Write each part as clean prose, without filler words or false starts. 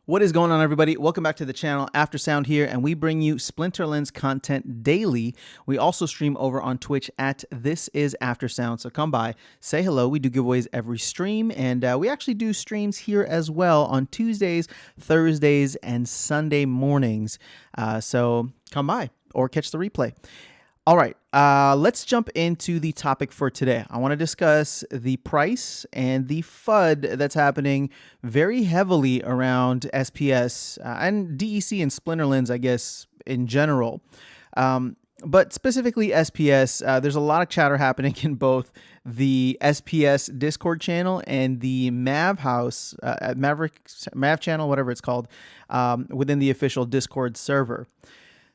What is going on, everybody? Welcome back to the channel. After Sound here, and we bring you Splinterlands content daily. We also stream over on Twitch at This Is After Sound, so come by, say hello. We do giveaways every stream, and we actually do streams here as well on Tuesdays, Thursdays, and Sunday mornings. So come by or catch the replay. All right, let's jump into the topic for today. I want to discuss the price and the FUD that's happening very heavily around SPS and DEC and Splinterlands, I guess, in general. But specifically SPS, there's a lot of chatter happening in both the SPS Discord channel and the Mav House, Mav channel, whatever it's called, within the official Discord server.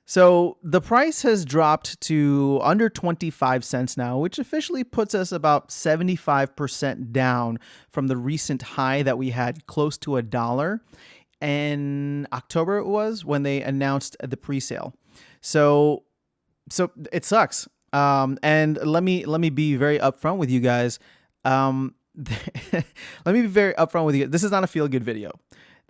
So the price has dropped to under 25 cents now, which officially puts us about 75% down from the recent high that we had close to $1 in October. It was when they announced the pre-sale. So it sucks. And let me be very upfront with you guys. Let me be very upfront with you. This is not a feel-good video.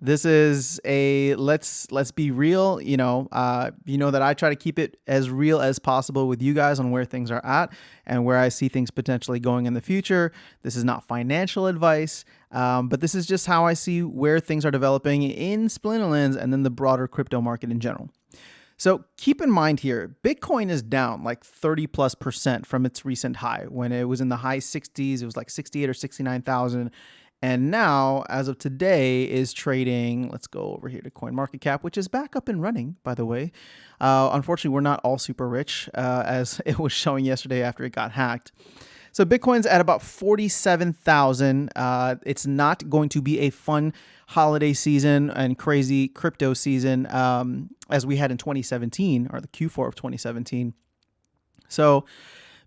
This is a let's be real. You know that I try to keep it as real as possible with you guys on where things are at and where I see things potentially going in the future. This is not financial advice, but this is just how I see where things are developing in Splinterlands and then the broader crypto market in general. So keep in mind here, Bitcoin is down like 30+% from its recent high. When it was in the high 60s, it was like 68 or 69,000. And now, as of today, is trading, let's go over here to CoinMarketCap, which is back up and running, by the way. Unfortunately, we're not all super rich, as it was showing yesterday after it got hacked. So Bitcoin's at about 47,000. It's not going to be a fun holiday season and crazy crypto season as we had in 2017, or the Q4 of 2017. So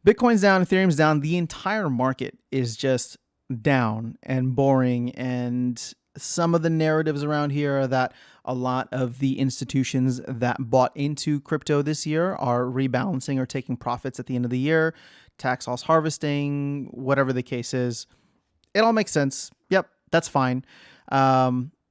Bitcoin's down, Ethereum's down. The entire market is just down and boring, and some of the narratives around here are that a lot of the institutions that bought into crypto this year are rebalancing or taking profits at the end of the year, tax loss harvesting, whatever the case is. It all makes sense. Yep, that's fine.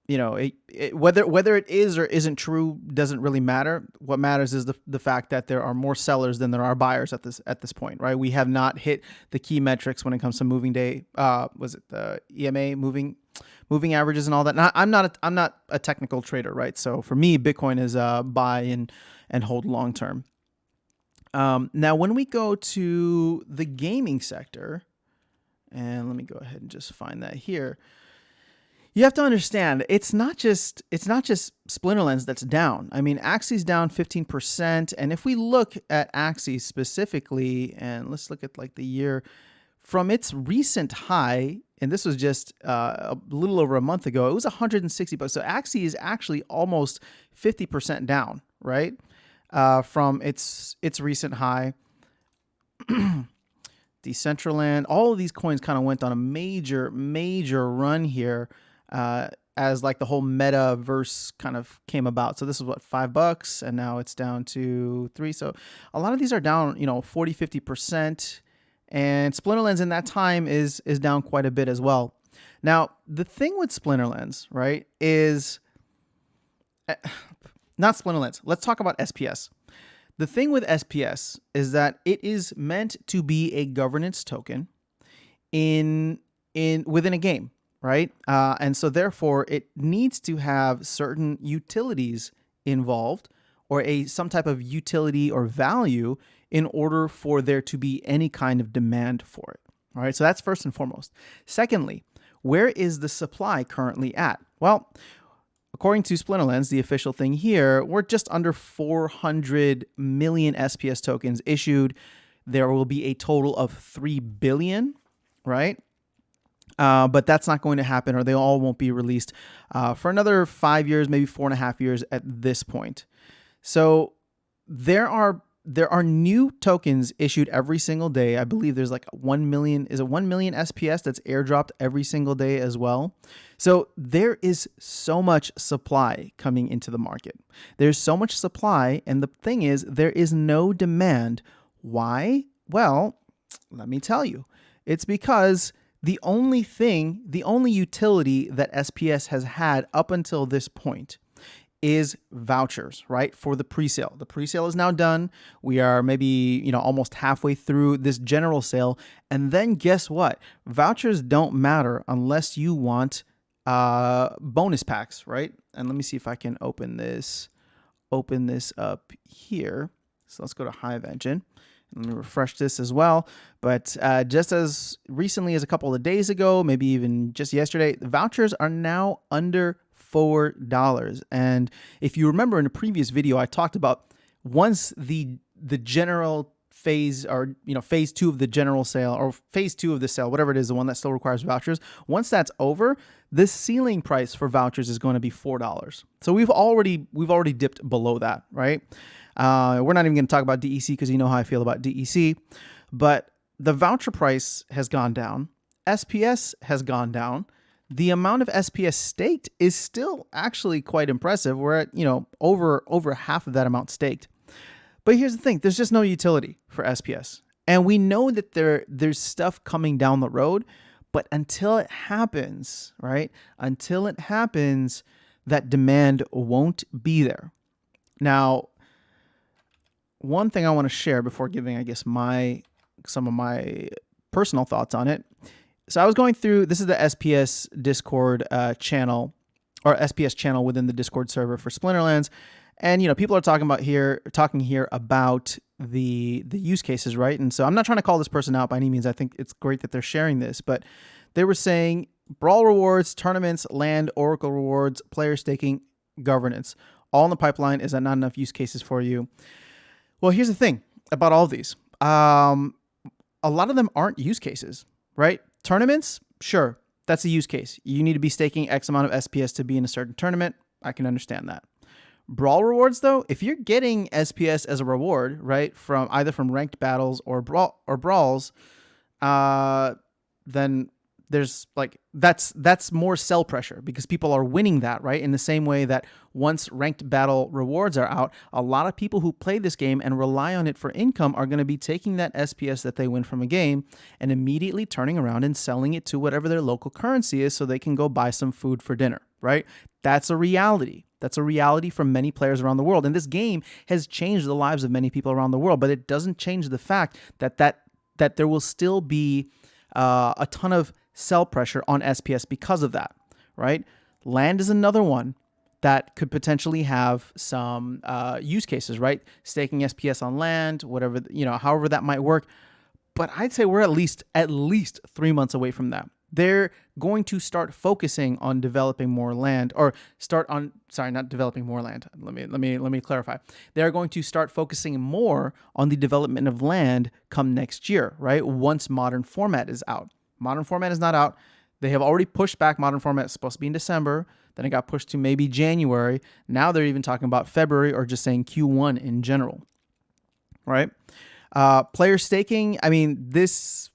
Whether it is or isn't true doesn't really matter. What matters is the fact that there are more sellers than there are buyers at this point, right? We have not hit the key metrics when it comes to moving day. Was it the EMA moving averages and all that? Now, I'm not a technical trader, right? So for me, Bitcoin is buy and hold long term. Now, when we go to the gaming sector, and let me go ahead and just find that here. You have to understand, it's not just Splinterlands that's down. I mean, Axie's down 15%, and if we look at Axie specifically, and let's look at like the year from its recent high, and this was just a little over a month ago, it was $160. So Axie is actually almost 50% down, right? From its recent high. Decentraland, all of these coins kind of went on a major run here. As like the whole metaverse kind of came about. So this is what, $5, and now it's down to $3. So a lot of these are down, 40, 50%. And Splinterlands in that time is down quite a bit as well. Now, the thing with Splinterlands, right, is not Splinterlands. Let's talk about SPS. The thing with SPS is that it is meant to be a governance token within a game. Right. And so therefore it needs to have certain utilities involved, or some type of utility or value in order for there to be any kind of demand for it. All right. So that's first and foremost. Secondly, where is the supply currently at? Well, according to Splinterlands, the official thing here, we're just under 400 million SPS tokens issued. There will be a total of 3 billion. Right. But that's not going to happen, or they all won't be released for another 5 years, maybe 4.5 years at this point. So there are new tokens issued every single day. I believe there's like 1 million. Is it 1 million SPS that's airdropped every single day as well? So there is so much supply coming into the market. There's so much supply, and the thing is, there is no demand. Why? Well, let me tell you. It's because The only utility that SPS has had up until this point is vouchers, right? For the pre-sale. The pre-sale is now done. We are maybe, almost halfway through this general sale. And then guess what? Vouchers don't matter unless you want bonus packs, right? And let me see if I can open this up here. So let's go to Hive Engine. Let me refresh this as well. But just as recently as a couple of days ago, maybe even just yesterday, the vouchers are now under $4. And if you remember in a previous video, I talked about once the general phase, or phase 2 of the general sale, or phase 2 of the sale, whatever it is, the one that still requires vouchers, once that's over, this ceiling price for vouchers is going to be $4. So we've already dipped below that, right? We're not even going to talk about DEC because you know how I feel about DEC, but the voucher price has gone down. SPS has gone down. The amount of SPS staked is still actually quite impressive. We're at, over half of that amount staked. But here's the thing, there's just no utility for SPS. And we know that there's stuff coming down the road, but until it happens, right? Until it happens, that demand won't be there. Now, one thing I want to share before giving, I guess, some of my personal thoughts on it. So I was going through, this is the SPS Discord channel, or SPS channel within the Discord server for Splinterlands. And, people are talking here about the use cases, right? And so I'm not trying to call this person out by any means. I think it's great that they're sharing this, but they were saying brawl rewards, tournaments, land, oracle rewards, player staking, governance, all in the pipeline. Is that not enough use cases for you? Well, here's the thing about all of these. A lot of them aren't use cases, right? Tournaments, sure, that's a use case. You need to be staking X amount of SPS to be in a certain tournament. I can understand that. Brawl rewards, though, if you're getting SPS as a reward, right, from either from ranked battles or brawls, then there's that's more sell pressure because people are winning that, right? In the same way that once ranked battle rewards are out, a lot of people who play this game and rely on it for income are going to be taking that SPS that they win from a game and immediately turning around and selling it to whatever their local currency is so they can go buy some food for dinner, right? That's a reality. That's a reality for many players around the world. And this game has changed the lives of many people around the world, but it doesn't change the fact that there will still be a ton of sell pressure on SPS because of that, right? Land is another one that could potentially have some use cases, right? Staking SPS on land, whatever, however that might work. But I'd say we're at least 3 months away from that. They're going to start focusing on developing more land, or not developing more land. Let me clarify. They're going to start focusing more on the development of land come next year, right? Once Modern Format is out. Modern Format is not out. They have already pushed back Modern Format. It's supposed to be in December. Then it got pushed to maybe January. Now they're even talking about February or just saying Q1 in general, right? Player staking. I mean, this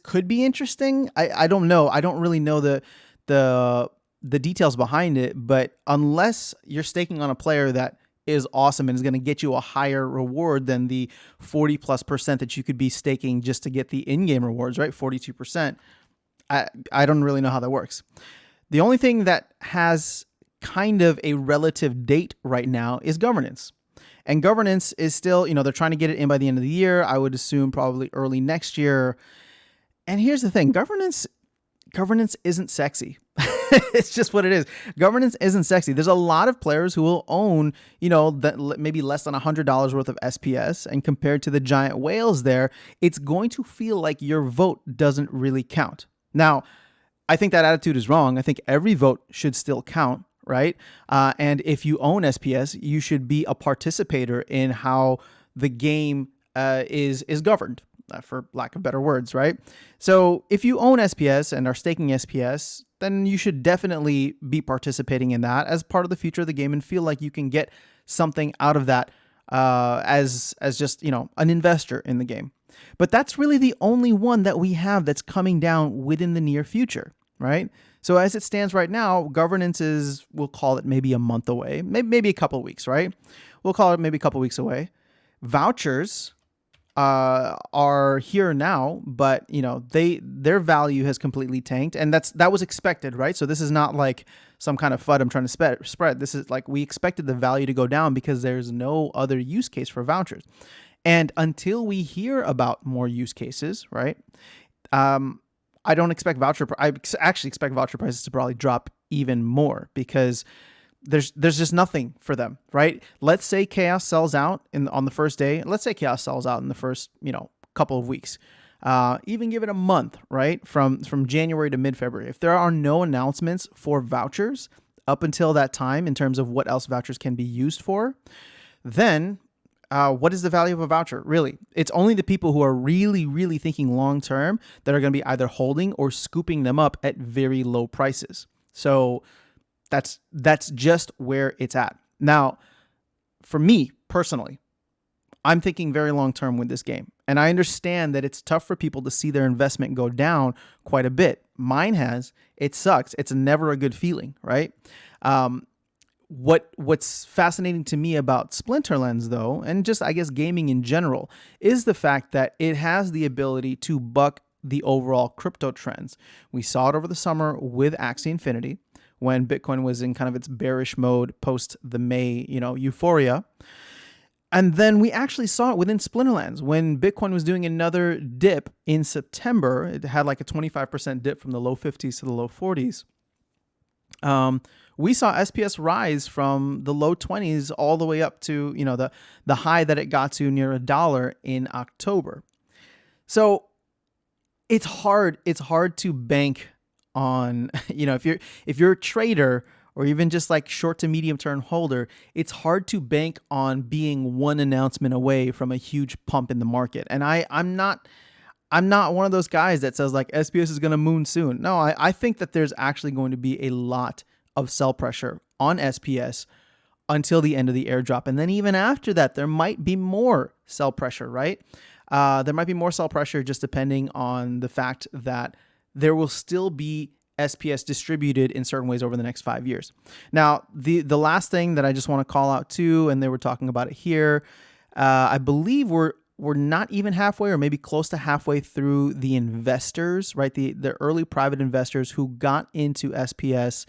could be interesting. I don't know. I don't really know the details behind it, but unless you're staking on a player that is awesome and is going to get you a higher reward than the 40+% that you could be staking just to get the in-game rewards, right? 42%. I don't really know how that works. The only thing that has kind of a relative date right now is governance. And governance is still, they're trying to get it in by the end of the year. I would assume probably early next year. And here's the thing, governance isn't sexy. It's just what it is. Governance isn't sexy. There's a lot of players who will own, maybe less than $100 worth of SPS. And compared to the giant whales there, it's going to feel like your vote doesn't really count. Now, I think that attitude is wrong. I think every vote should still count, right? And if you own SPS, you should be a participator in how the game is governed. For lack of better words, right? So if you own SPS and are staking SPS, then you should definitely be participating in that as part of the future of the game and feel like you can get something out of that as just, an investor in the game. But that's really the only one that we have that's coming down within the near future, right? So as it stands right now, governance is, we'll call it maybe a month away, maybe a couple of weeks, right? We'll call it maybe a couple of weeks away. Vouchers are here now, but their value has completely tanked, and that was expected, right? So this is not like some kind of FUD I'm trying to spread. This is like we expected the value to go down because there's no other use case for vouchers, and until we hear about more use cases, right? I don't expect I actually expect voucher prices to probably drop even more because there's just nothing for them, right? Let's say Chaos sells out on the first day. Let's say Chaos sells out in the first, couple of weeks. Even give it a month, right? From January to mid-February. If there are no announcements for vouchers up until that time in terms of what else vouchers can be used for, then what is the value of a voucher? Really, it's only the people who are really, really thinking long-term that are going to be either holding or scooping them up at very low prices. So that's just where it's at. Now, for me personally, I'm thinking very long term with this game. And I understand that it's tough for people to see their investment go down quite a bit. Mine has. It sucks. It's never a good feeling, right? What's fascinating to me about Splinterlands, though, and just I guess gaming in general, is the fact that it has the ability to buck the overall crypto trends. We saw it over the summer with Axie Infinity, when Bitcoin was in kind of its bearish mode post the May, euphoria. And then we actually saw it within Splinterlands when Bitcoin was doing another dip in September. It had like a 25% dip from the low 50s to the low 40s. We saw SPS rise from the low 20s all the way up to, the high that it got to near $1 in October. So it's hard to bank on, if you're a trader or even just like short to medium term holder, it's hard to bank on being one announcement away from a huge pump in the market. And I'm not one of those guys that says like SPS is going to moon soon. No, I think that there's actually going to be a lot of sell pressure on SPS until the end of the airdrop. And then even after that, there might be more sell pressure, right? There might be more sell pressure just depending on the fact that there will still be SPS distributed in certain ways over the next 5 years. Now, the last thing that I just want to call out too, and they were talking about it here, I believe we're not even halfway or maybe close to halfway through the investors, right? The early private investors who got into SPS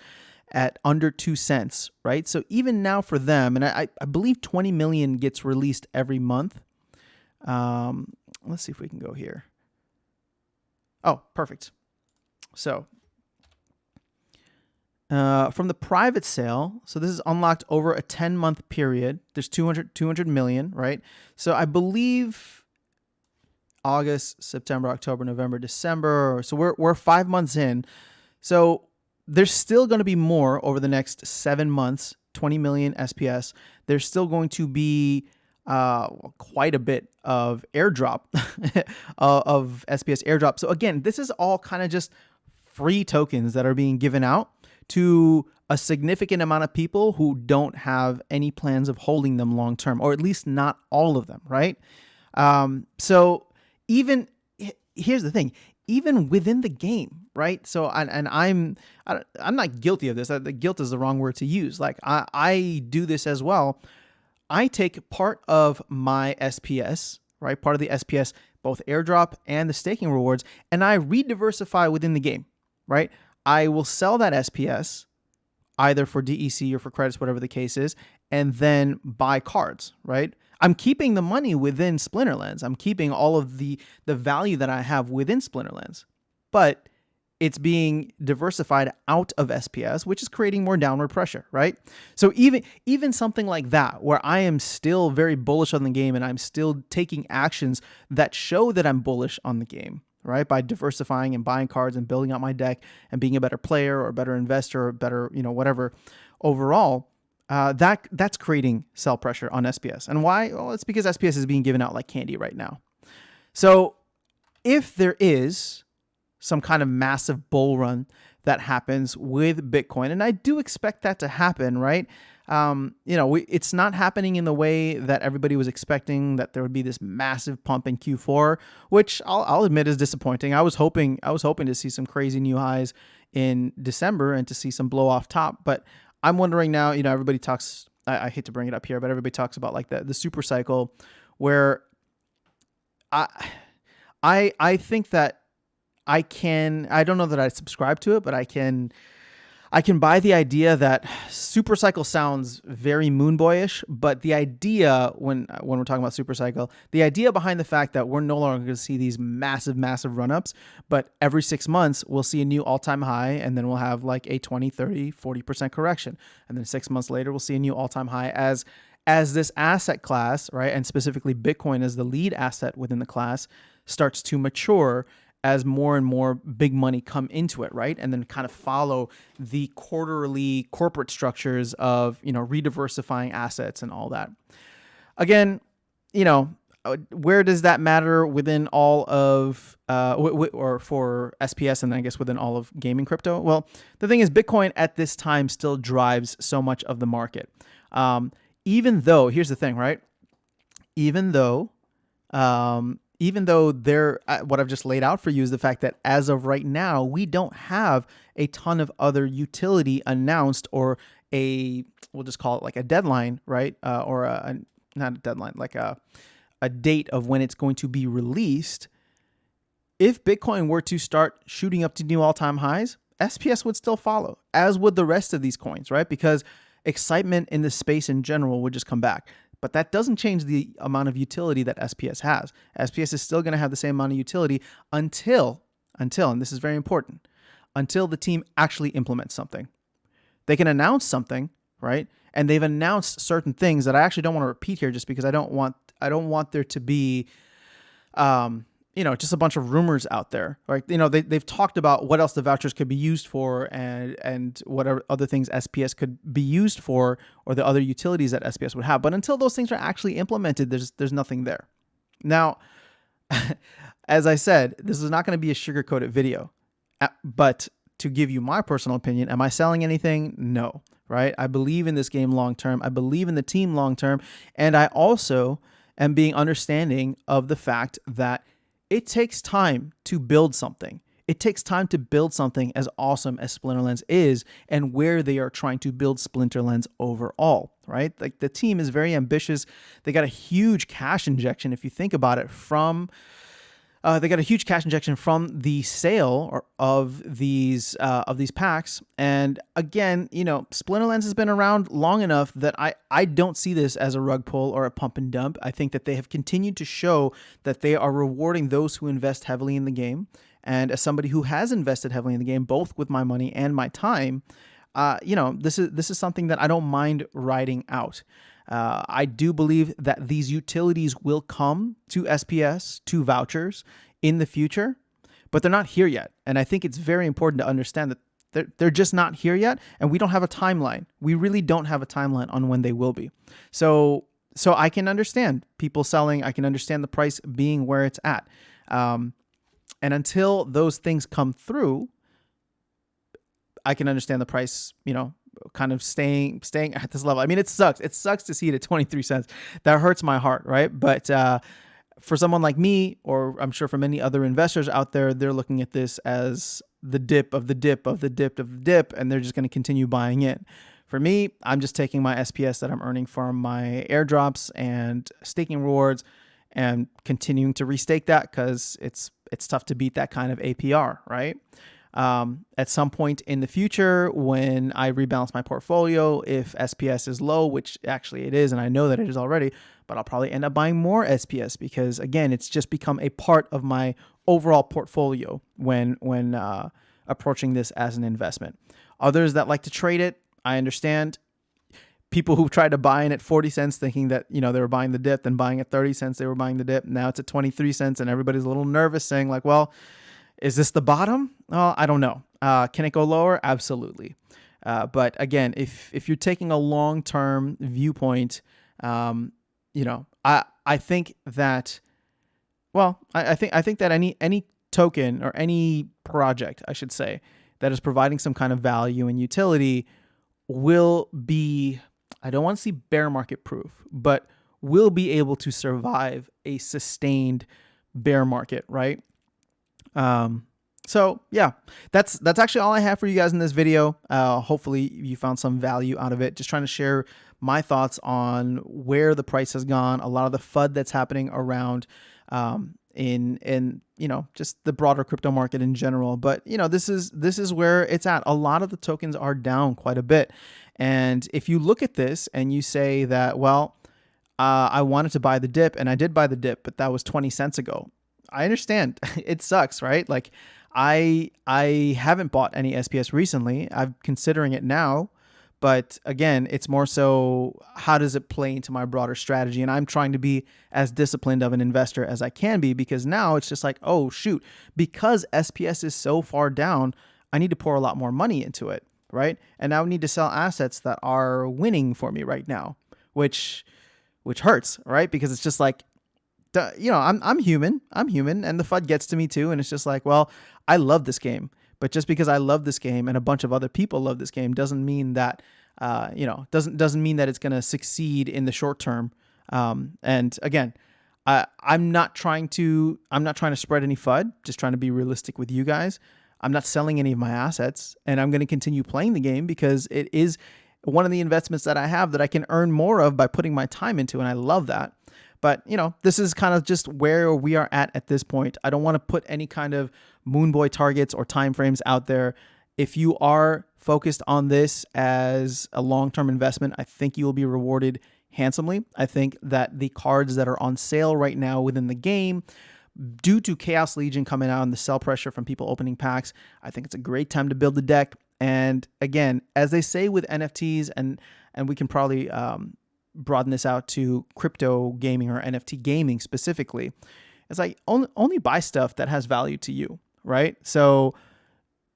at under 2 cents, right? So even now for them, and I believe 20 million gets released every month. Let's see if we can go here. Oh, perfect. So from the private sale, so this is unlocked over a 10-month period. There's 200 million, right? So I believe August, September, October, November, December. So we're 5 months in. So there's still going to be more over the next 7 months, 20 million SPS. There's still going to be quite a bit of airdrop of SPS airdrop. So again, this is all kind of just free tokens that are being given out to a significant amount of people who don't have any plans of holding them long term, or at least not all of them, right? So even here's the thing, even within the game, right? So I'm not guilty of this. The guilt is the wrong word to use. Like I do this as well. I take part of my SPS, right? Part of the SPS, both airdrop and the staking rewards, and I re-diversify within the game, right? I will sell that SPS either for DEC or for credits, whatever the case is, and then buy cards, right? I'm keeping the money within Splinterlands. I'm keeping all of the value that I have within Splinterlands, but it's being diversified out of SPS, which is creating more downward pressure, right? So even something like that, where I am still very bullish on the game and I'm still taking actions that show that I'm bullish on the game, right? By diversifying and buying cards and building out my deck and being a better player or a better investor or better, whatever overall, that's creating sell pressure on SPS. And why? Well, it's because SPS is being given out like candy right now. So if there is some kind of massive bull run that happens with Bitcoin, and I do expect that to happen, right? It's not happening in the way that everybody was expecting, that there would be this massive pump in Q4, which I'll admit is disappointing. I was hoping to see some crazy new highs in December and to see some blow off top, but I'm wondering now, everybody talks, I hate to bring it up here, but everybody talks about like the Supercycle, where I I think that I don't know that I subscribe to it, but I can buy the idea that Supercycle sounds very Moonboyish, but the idea when we're talking about Supercycle, the idea behind the fact that we're no longer going to see these massive run-ups, but every 6 months we'll see a new all-time high, and then we'll have like a 20, 30, 40% correction. And then 6 months later, we'll see a new all-time high as this asset class, right? And specifically Bitcoin as the lead asset within the class starts to mature as more and more big money come into it, right? And then kind of follow the quarterly corporate structures of, rediversifying assets and all that. Again, where does that matter within all of, or for SPS and I guess within all of gaming crypto? Well, the thing is Bitcoin at this time still drives so much of the market. Even though, here's the thing, right? Even though what I've just laid out for you is the fact that as of right now, we don't have a ton of other utility announced or we'll just call it like a deadline, right? Or not a deadline, like a date of when it's going to be released. If Bitcoin were to start shooting up to new all-time highs, SPS would still follow, as would the rest of these coins, right? Because excitement in the space in general would just come back. But that doesn't change the amount of utility that SPS has. SPS is still going to have the same amount of utility until, and this is very important, until the team actually implements something. They can announce something, right? And they've announced certain things that I actually don't want to repeat here, just because I don't want there to be, just a bunch of rumors out there, right? They've talked about what else the vouchers could be used for and whatever other things SPS could be used for, or the other utilities that SPS would have. But until those things are actually implemented, there's nothing there. Now, as I said, this is not going to be a sugar-coated video, but to give you my personal opinion, am I selling anything? No, right? I believe in this game long-term. I believe in the team long-term. And I also am being understanding of the fact that it takes time to build something. It takes time to build something as awesome as Splinterlands is, and where they are trying to build Splinterlands overall, right? Like, the team is very ambitious. They got a huge cash injection, if you think about it, they got a huge cash injection from the sale of these packs. And again, Splinterlands has been around long enough that I don't see this as a rug pull or a pump and dump. I think that they have continued to show that they are rewarding those who invest heavily in the game. And as somebody who has invested heavily in the game, both with my money and my time, this is something that I don't mind riding out. I do believe that these utilities will come to SPS, to Vouchers in the future, but they're not here yet. And I think it's very important to understand that they're just not here yet, and we don't have a timeline. We really don't have a timeline on when they will be. So I can understand people selling. I can understand the price being where it's at. And until those things come through, I can understand the price, kind of staying at this level. I mean, it sucks. It sucks to see it at 23 cents. That hurts my heart, right? But for someone like me, or I'm sure for many other investors out there, they're looking at this as the dip of the dip of the dip of the dip, and they're just going to continue buying it. For me, I'm just taking my SPS that I'm earning from my airdrops and staking rewards and continuing to restake that, because it's tough to beat that kind of APR, right? At some point in the future, when I rebalance my portfolio, if SPS is low, which actually it is, and I know that it is already, but I'll probably end up buying more SPS, because again, it's just become a part of my overall portfolio when approaching this as an investment. Others that like to trade it, I understand. People who tried to buy in at 40 cents thinking that, they were buying the dip, then buying at 30 cents, they were buying the dip. Now it's at 23 cents and everybody's a little nervous, saying like, well, is this the bottom? Well, I don't know. Can it go lower? Absolutely. But again, if you're taking a long-term viewpoint, I think that, I think that any token or any project, I should say, that is providing some kind of value and utility will be, I don't want to see bear market proof, but will be able to survive a sustained bear market, right? So yeah, that's actually all I have for you guys in this video. Hopefully you found some value out of it. Just trying to share my thoughts on where the price has gone, a lot of the FUD that's happening around, in just the broader crypto market in general. But this is where it's at. A lot of the tokens are down quite a bit, and if you look at this and you say that, well, I wanted to buy the dip, and I did buy the dip, but that was 20 cents ago. I understand. It sucks, right? Like I haven't bought any SPS recently. I'm considering it now, but again, it's more so how does it play into my broader strategy? And I'm trying to be as disciplined of an investor as I can be, because now it's just like, oh shoot, because SPS is so far down, I need to pour a lot more money into it, right? And now I need to sell assets that are winning for me right now, which hurts, right? Because it's just like, I'm human, and the FUD gets to me too. And it's just like, well, I love this game, but just because I love this game and a bunch of other people love this game doesn't mean that, doesn't mean that it's going to succeed in the short term. And again, I'm not trying to spread any FUD, just trying to be realistic with you guys. I'm not selling any of my assets, and I'm going to continue playing the game because it is one of the investments that I have that I can earn more of by putting my time into, and I love that. But, this is kind of just where we are at this point. I don't want to put any kind of moon boy targets or timeframes out there. If you are focused on this as a long-term investment, I think you will be rewarded handsomely. I think that the cards that are on sale right now within the game, due to Chaos Legion coming out and the sell pressure from people opening packs, I think it's a great time to build the deck. And again, as they say with NFTs, and we can probably broaden this out to crypto gaming or NFT gaming specifically, it's like only buy stuff that has value to you, right? So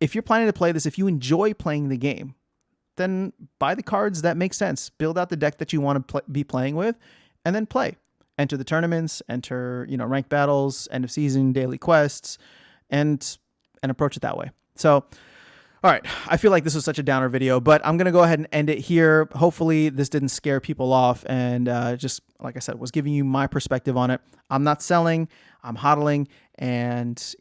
if you're planning to play this, if you enjoy playing the game, then buy the cards that make sense. Build out the deck that you want to be playing with, and then play. Enter the tournaments, enter ranked battles, end of season, daily quests, and approach it that way. So, all right, I feel like this was such a downer video, but I'm going to go ahead and end it here. Hopefully this didn't scare people off, and just, like I said, was giving you my perspective on it. I'm not selling, I'm hodling, and,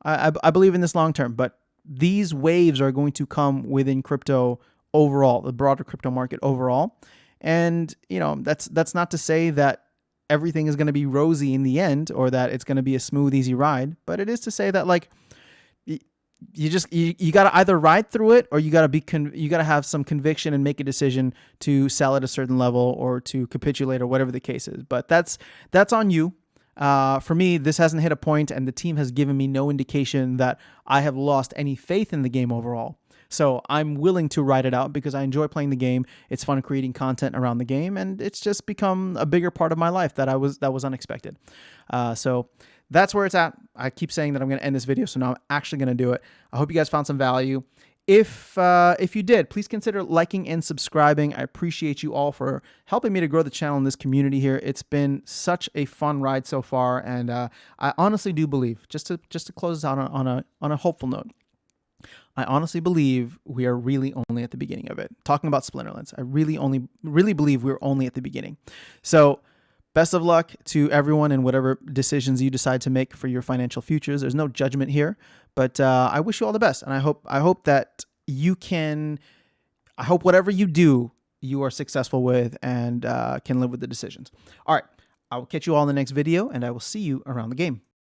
I believe in this long term, but these waves are going to come within crypto overall, the broader crypto market overall. And, that's not to say that everything is going to be rosy in the end, or that it's going to be a smooth, easy ride, but it is to say that, like, you got to either ride through it, or you got to have some conviction and make a decision to sell at a certain level or to capitulate or whatever the case is. But that's on you. For me, this hasn't hit a point, and the team has given me no indication that I have lost any faith in the game overall. So I'm willing to ride it out because I enjoy playing the game. It's fun creating content around the game, and it's just become a bigger part of my life that was unexpected. So that's where it's at. I keep saying that I'm going to end this video, so now I'm actually going to do it. I hope you guys found some value. If you did, please consider liking and subscribing. I appreciate you all for helping me to grow the channel in this community here. It's been such a fun ride so far, and I honestly do believe, just to close this out on a hopeful note, I honestly believe we are really only at the beginning of it. Talking about Splinterlands, I really believe we're only at the beginning. So best of luck to everyone in whatever decisions you decide to make for your financial futures. There's no judgment here, but I wish you all the best. And I hope that you can, I hope whatever you do, you are successful with and can live with the decisions. All right, I will catch you all in the next video, and I will see you around the game.